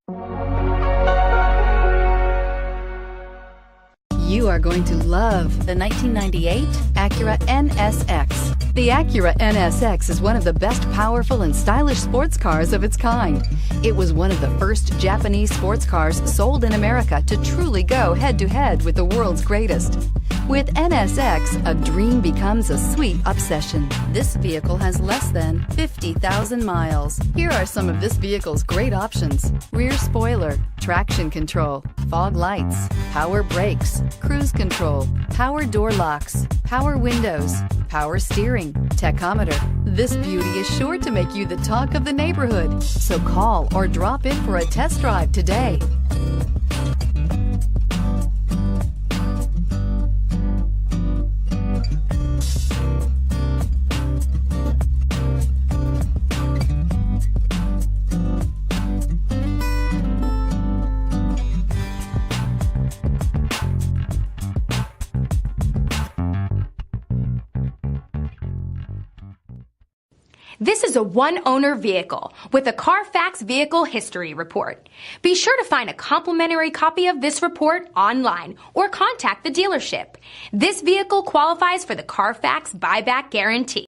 You are going to love the 1998 Acura NSX. The Acura NSX is one of the best powerful and stylish sports cars of its kind. It was one of the first Japanese sports cars sold in America to truly go head-to-head with the world's greatest. With NSX, a dream becomes a sweet obsession. This vehicle has less than 50,000 miles. Here are some of this vehicle's great options: rear spoiler, traction control, fog lights, power brakes, cruise control, power door locks, power windows, power steering, tachometer. This beauty is sure to make you the talk of the neighborhood. So call or drop in for a test drive today. This is a one-owner vehicle with a CARFAX Vehicle History Report. Be sure to find a complimentary copy of this report online or contact the dealership. This vehicle qualifies for the CARFAX Buyback Guarantee.